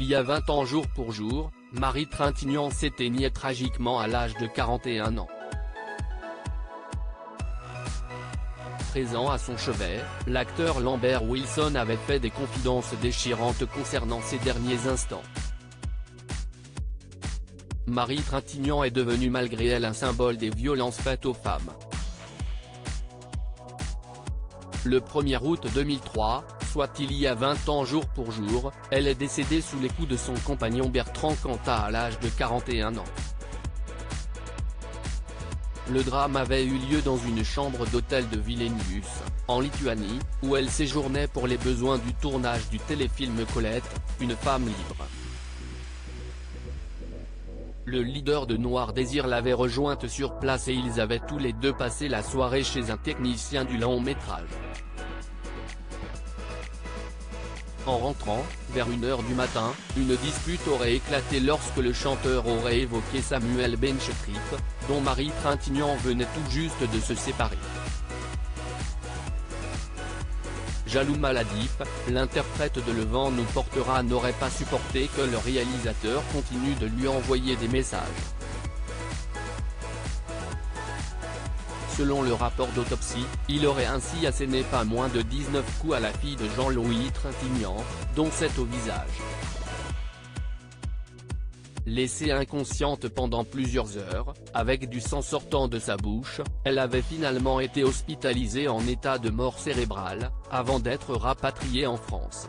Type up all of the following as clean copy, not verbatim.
y a 20 ans jour pour jour, Marie Trintignant s'éteignait tragiquement à l'âge de 41 ans. Présent à son chevet, l'acteur Lambert Wilson avait fait des confidences déchirantes concernant ses derniers instants. Marie Trintignant est devenue malgré elle un symbole des violences faites aux femmes. Le 1er août 2003, soit il y a 20 ans jour pour jour, elle est décédée sous les coups de son compagnon Bertrand Cantat à l'âge de 41 ans. Le drame avait eu lieu dans une chambre d'hôtel de Vilnius, en Lituanie, où elle séjournait pour les besoins du tournage du téléfilm Colette, une femme libre. Le leader de Noir Désir l'avait rejointe sur place et ils avaient tous les deux passé la soirée chez un technicien du long-métrage. En rentrant, vers 1h du matin, une dispute aurait éclaté lorsque le chanteur aurait évoqué Samuel Benchetrit, dont Marie Trintignant venait tout juste de se séparer. Jaloux maladif, l'interprète de Le vent nous portera n'aurait pas supporté que le réalisateur continue de lui envoyer des messages. Selon le rapport d'autopsie, il aurait ainsi asséné pas moins de 19 coups à la fille de Jean-Louis Trintignant, dont 7 au visage. Laissée inconsciente pendant plusieurs heures, avec du sang sortant de sa bouche, elle avait finalement été hospitalisée en état de mort cérébrale, avant d'être rapatriée en France.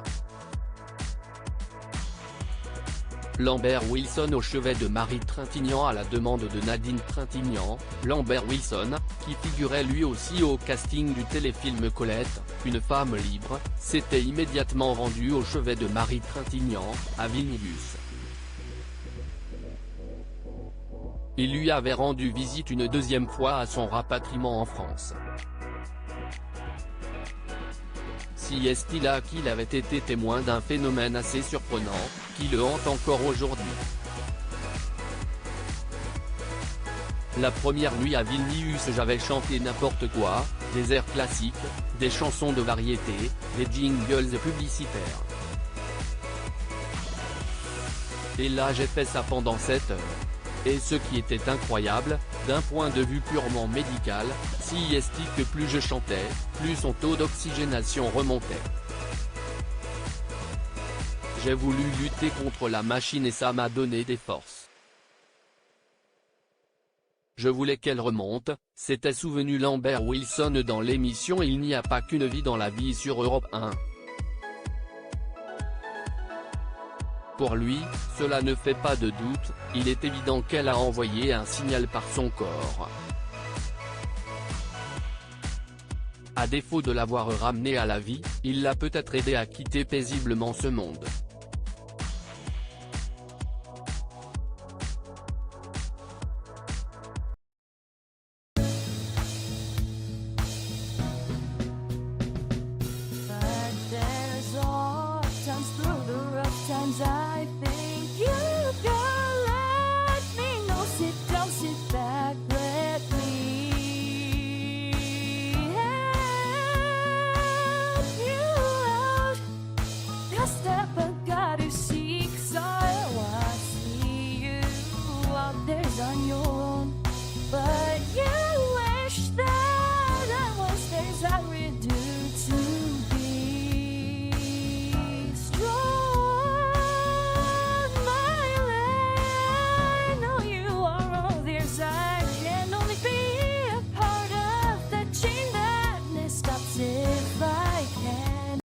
Lambert Wilson au chevet de Marie Trintignant à la demande de Nadine Trintignant, Lambert Wilson, qui figurait lui aussi au casting du téléfilm Colette, une femme libre, s'était immédiatement rendu au chevet de Marie Trintignant, à Vilnius. Il lui avait rendu visite une deuxième fois à son rapatriement en France. Si est-il là qu'il avait été témoin d'un phénomène assez surprenant, qui le hante encore aujourd'hui. La première nuit à Vilnius j'avais chanté n'importe quoi, des airs classiques, des chansons de variété, des jingles publicitaires. Et là j'ai fait ça pendant 7 heures. Et ce qui était incroyable, d'un point de vue purement médical, si est que plus je chantais, plus son taux d'oxygénation remontait. J'ai voulu lutter contre la machine et ça m'a donné des forces. Je voulais qu'elle remonte, s'était souvenu Lambert Wilson dans l'émission Il n'y a pas qu'une vie dans la vie sur Europe 1. Pour lui, cela ne fait pas de doute, il est évident qu'elle a envoyé un signal par son corps. À défaut de l'avoir ramenée à la vie, il l'a peut-être aidé à quitter paisiblement ce monde.